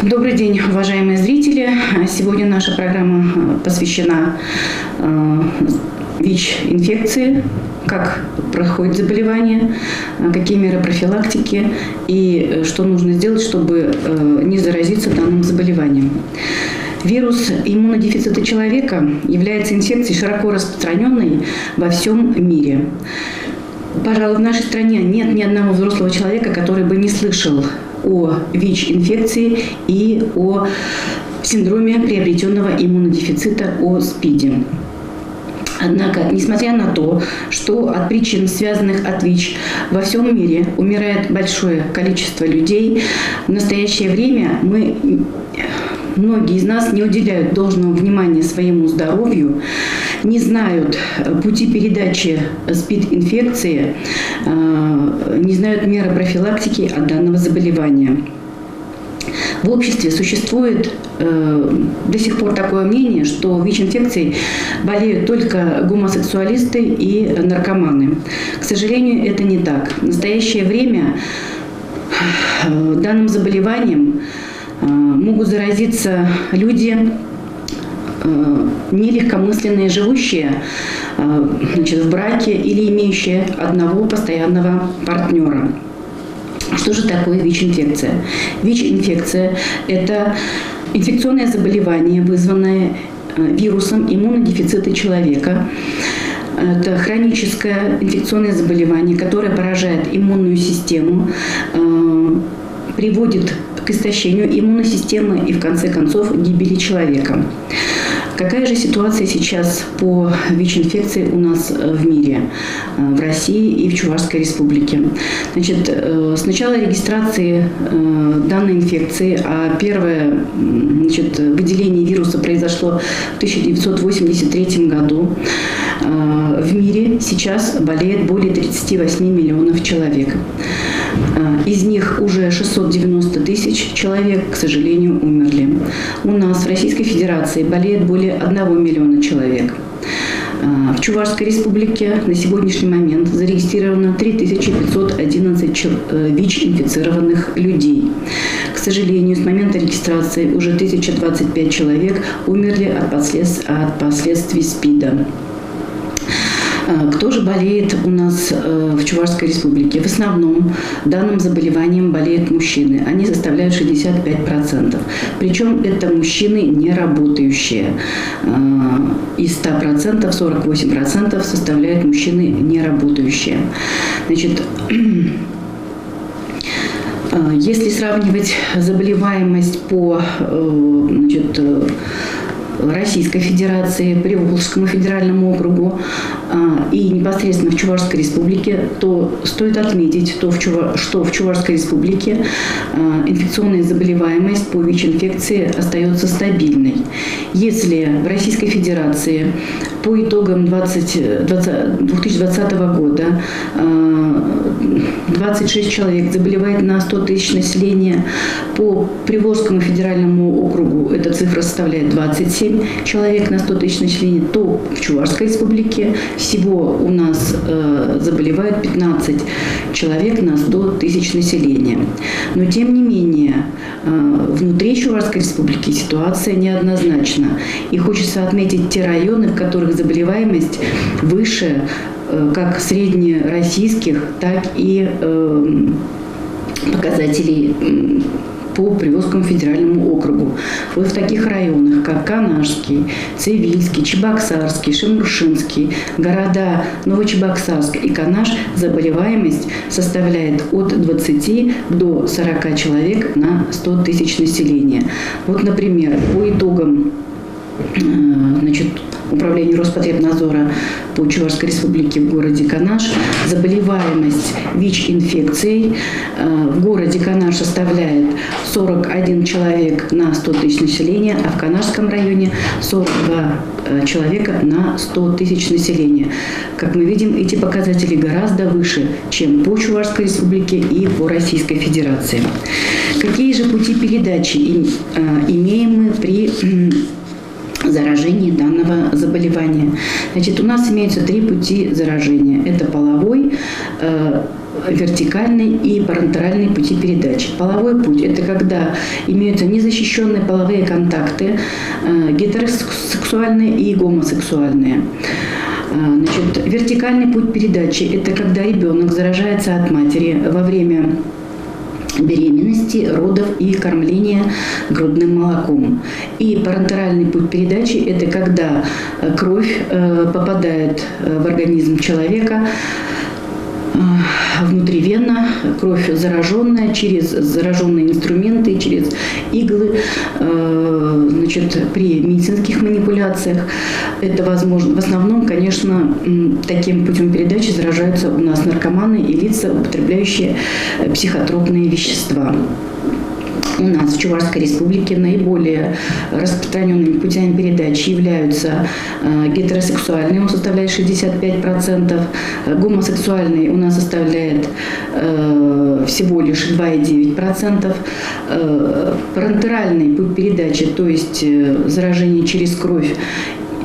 Добрый день, уважаемые зрители. Сегодня наша программа посвящена ВИЧ-инфекции, как проходит заболевание, какие меры профилактики и что нужно сделать, чтобы не заразиться данным заболеванием. Вирус иммунодефицита человека является инфекцией, широко распространенной во всем мире. Пожалуй, в нашей стране нет ни одного взрослого человека, который бы не слышал о ВИЧ-инфекции и о синдроме приобретенного иммунодефицита, о СПИДе. Однако, несмотря на то, что от причин, связанных от ВИЧ, во всем мире умирает большое количество людей, в настоящее время многие из нас не уделяют должного внимания своему здоровью, не знают пути передачи СПИД-инфекции, не знают меры профилактики от данного заболевания. В обществе существует до сих пор такое мнение, что ВИЧ-инфекцией болеют только гомосексуалисты и наркоманы. К сожалению, это не так. В настоящее время данным заболеванием могут заразиться люди, нелегкомысленные, живущие в браке или имеющие одного постоянного партнера. Что же такое ВИЧ-инфекция? ВИЧ-инфекция – это инфекционное заболевание, вызванное вирусом иммунодефицита человека. Это хроническое инфекционное заболевание, которое поражает иммунную систему, приводит к истощению иммунной системы и, в конце концов, гибели человека. Какая же ситуация сейчас по ВИЧ-инфекции у нас в мире, в России и в Чувашской республике? Значит, с начала регистрации данной инфекции, а первое выделение вируса произошло в 1983 году, в мире сейчас болеет более 38 миллионов человек. Из них уже 690 тысяч человек, к сожалению, умерли. У нас в Российской Федерации болеет более 1 миллиона человек. В Чувашской республике на сегодняшний момент зарегистрировано 3511 ВИЧ-инфицированных людей. К сожалению, с момента регистрации уже 1025 человек умерли от последствий СПИДа. Кто же болеет у нас в Чувашской республике? В основном данным заболеванием болеют мужчины. Они составляют 65%. Причем это мужчины не работающие. Из 100% 48% составляют мужчины не работающие. Значит, если сравнивать заболеваемость по Российской Федерации, Приволжскому федеральному округу и непосредственно в Чувашской республике, то стоит отметить, что в Чувашской республике инфекционная заболеваемость по ВИЧ-инфекции остается стабильной. Если в Российской Федерации по итогам 2020 года 26 человек заболевает на 100 тысяч населения, по Приволжскому федеральному округу эта цифра составляет 27 человек на 100 тысяч населения, то в Чувашской республике всего у нас заболевают 15 человек на 100 тысяч населения. Но тем не менее, внутри Чувашской республики ситуация неоднозначна. И хочется отметить те районы, в которых заболеваемость выше как среднероссийских, так и показателей по Приволжскому федеральному округу. Вот в таких районах, как Канашский, Цивильский, Чебоксарский, Шемуршинский, города Новочебоксарск и Канаш, заболеваемость составляет от 20 до 40 человек на 100 тысяч населения. Вот, например, по итогам Управления Роспотребнадзора по Чувашской республике в городе Канаш заболеваемость ВИЧ-инфекцией в городе Канаш составляет 41 человек на 100 тысяч населения, а в Канашском районе 42 человека на 100 тысяч населения. Как мы видим, эти показатели гораздо выше, чем по Чувашской республике и по Российской Федерации. Какие же пути передачи имеем мы при заражении данного заболевания? Значит, у нас имеются 3 пути заражения. Это половой, вертикальный и парентеральный пути передачи. Половой путь – это когда имеются незащищенные половые контакты, гетеросексуальные и гомосексуальные. Значит, вертикальный путь передачи – это когда ребенок заражается от матери во время беременности, родов и кормления грудным молоком. И парентеральный путь передачи – это когда кровь попадает в организм человека внутривенно, кровь зараженная, через зараженные инструменты, через иглы, значит, при медицинских манипуляциях. Это возможно. В основном, конечно, таким путем передачи заражаются у нас наркоманы и лица, употребляющие психотропные вещества. У нас в Чувашской республике наиболее распространенными путями передачи являются гетеросексуальные, он составляет 65%, гомосексуальный у нас составляет всего лишь 2,9%, парентеральный путь передачи, то есть заражение через кровь,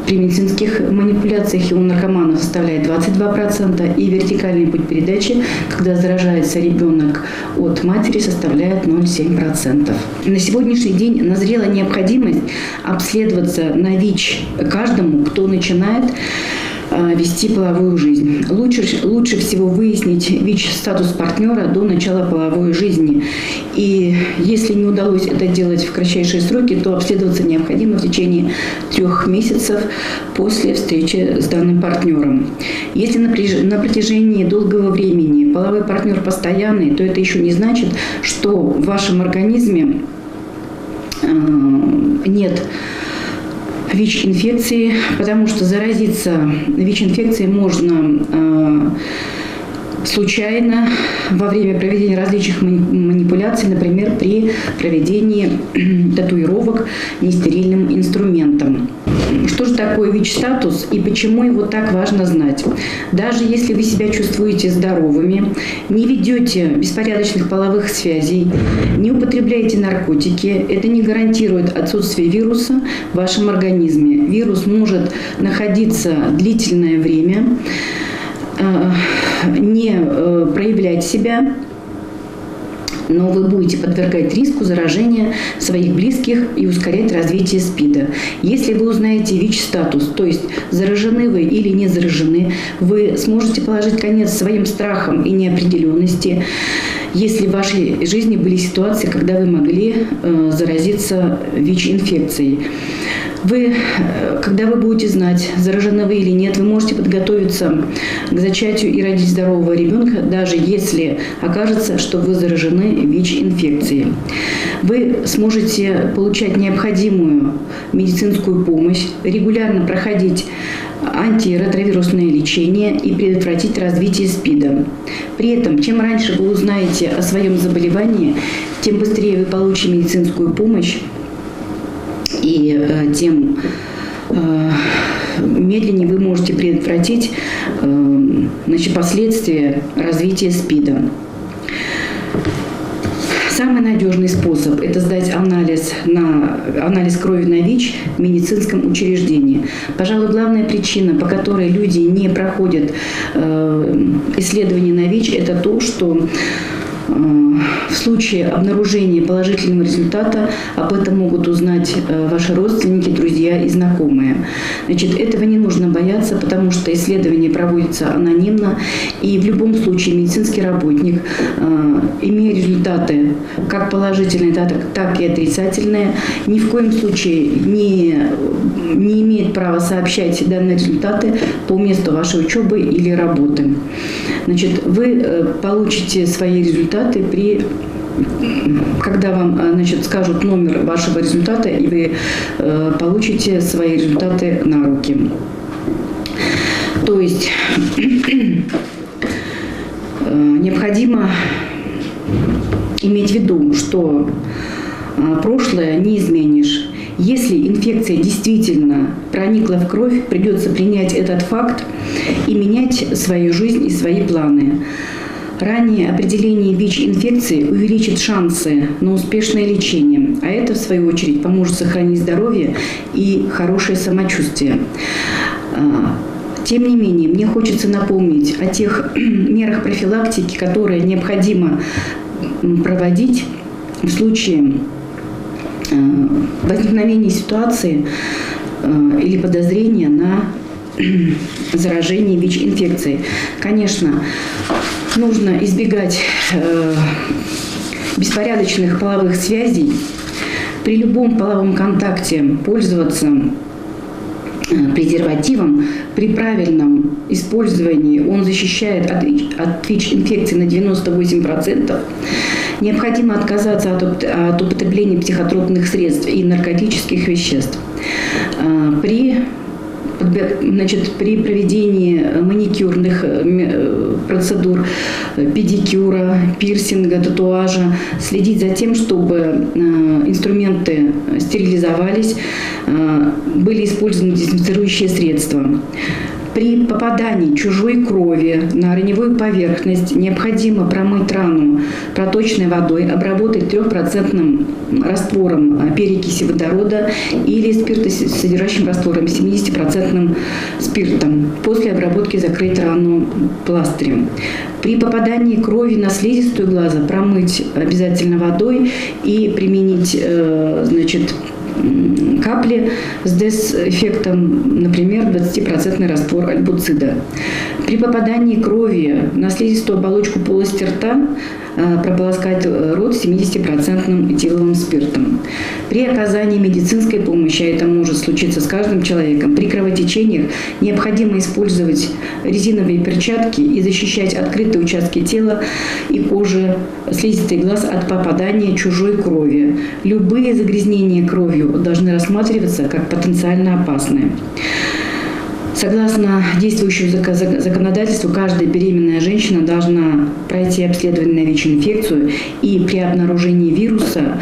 при медицинских манипуляциях и у наркоманов составляет 22%, и вертикальный путь передачи, когда заражается ребенок от матери, составляет 0,7%. На сегодняшний день назрела необходимость обследоваться на ВИЧ каждому, кто начинает вести половую жизнь. Лучше всего выяснить ВИЧ-статус партнера до начала половой жизни. И если не удалось это делать в кратчайшие сроки, то обследоваться необходимо в течение 3 месяцев после встречи с данным партнером. Если на протяжении долгого времени половой партнер постоянный, то это еще не значит, что в вашем организме нет ВИЧ-инфекции, потому что заразиться ВИЧ-инфекцией можно случайно во время проведения различных манипуляций, например, при проведении татуировок нестерильным инструментом. Что же такое ВИЧ-статус и почему его так важно знать? Даже если вы себя чувствуете здоровыми, не ведете беспорядочных половых связей, не употребляете наркотики, это не гарантирует отсутствие вируса в вашем организме. Вирус может находиться длительное время, не проявлять себя, но вы будете подвергать риску заражения своих близких и ускорять развитие СПИДа. Если вы узнаете ВИЧ-статус, то есть заражены вы или не заражены, вы сможете положить конец своим страхам и неопределенности, если в вашей жизни были ситуации, когда вы могли заразиться ВИЧ-инфекцией. Когда вы будете знать, заражены вы или нет, вы можете подготовиться к зачатию и родить здорового ребенка, даже если окажется, что вы заражены ВИЧ-инфекцией. Вы сможете получать необходимую медицинскую помощь, регулярно проходить антиретровирусное лечение и предотвратить развитие СПИДа. При этом, чем раньше вы узнаете о своем заболевании, тем быстрее вы получите медицинскую помощь, и тем медленнее вы можете предотвратить последствия развития СПИДа. Самый надежный способ – это сдать анализ крови на ВИЧ в медицинском учреждении. Пожалуй, главная причина, по которой люди не проходят исследования на ВИЧ, это то, что в случае обнаружения положительного результата об этом могут узнать ваши родственники, друзья и знакомые. Значит, этого не нужно бояться, потому что исследование проводится анонимно, и в любом случае медицинский работник, имея результаты как положительные, так и отрицательные, ни в коем случае не имеет права сообщать данные результаты по месту вашей учебы или работы. Значит, вы получите свои результаты когда вам скажут номер вашего результата, и вы получите свои результаты на руки. То есть необходимо иметь в виду, что прошлое не изменишь. Если инфекция действительно проникла в кровь, придется принять этот факт и менять свою жизнь и свои планы. Раннее определение ВИЧ-инфекции увеличит шансы на успешное лечение, а это, в свою очередь, поможет сохранить здоровье и хорошее самочувствие. Тем не менее, мне хочется напомнить о тех мерах профилактики, которые необходимо проводить в случае возникновения ситуации или подозрения на заражение ВИЧ-инфекцией. Конечно, нужно избегать беспорядочных половых связей. При любом половом контакте пользоваться презервативом. При правильном использовании он защищает от ВИЧ-инфекции на 98%. Необходимо отказаться от употребления психотропных средств и наркотических веществ. При проведении маникюрных процедур, педикюра, пирсинга, татуажа следить за тем, чтобы инструменты стерилизовались, были использованы дезинфицирующие средства. При попадании чужой крови на раневую поверхность необходимо промыть рану проточной водой, обработать 3% раствором перекиси водорода или спиртосодержащим раствором 70% спиртом. После обработки закрыть рану пластырем. При попадании крови на слизистую глаза промыть обязательно водой и применить, капли с дезэффектом, например, 20% раствор альбуцида. При попадании крови на слизистую оболочку полости рта прополоскать рот 70% этиловым спиртом. При оказании медицинской помощи, а это может случиться с каждым человеком, при кровотечениях необходимо использовать резиновые перчатки и защищать открытые участки тела и кожи, слизистый глаз от попадания чужой крови. Любые загрязнения кровью должны рассматриваться как потенциально опасные. Согласно действующему законодательству, каждая беременная женщина должна пройти обследование на ВИЧ-инфекцию, и при обнаружении вируса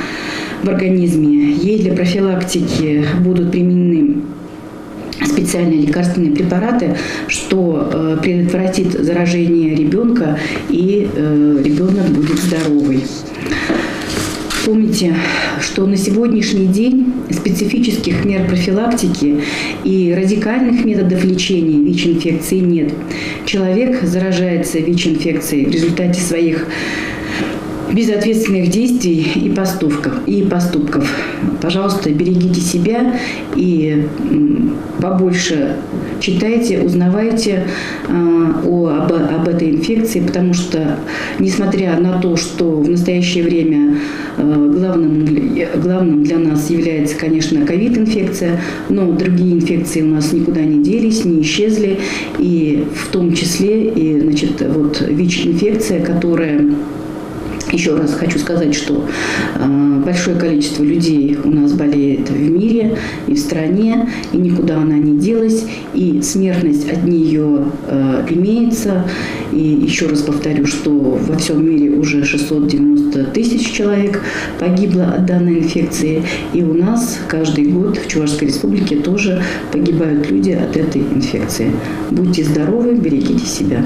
в организме ей для профилактики будут применены специальные лекарственные препараты, что предотвратит заражение ребенка, и ребенок будет здоровый. Помните, что на сегодняшний день специфических мер профилактики и радикальных методов лечения ВИЧ-инфекции нет. Человек заражается ВИЧ-инфекцией в результате своих безответственных действий и поступков. Пожалуйста, берегите себя и побольше читайте, узнавайте об этой инфекции, потому что, несмотря на то, что в настоящее время главным для нас является, конечно, ковид-инфекция, но другие инфекции у нас никуда не делись, не исчезли, и в том числе и, ВИЧ-инфекция, которая... Еще раз хочу сказать, что большое количество людей у нас болеет в мире и в стране, и никуда она не делась, и смертность от нее имеется. И еще раз повторю, что во всем мире уже 690 тысяч человек погибло от данной инфекции, и у нас каждый год в Чувашской республике тоже погибают люди от этой инфекции. Будьте здоровы, берегите себя.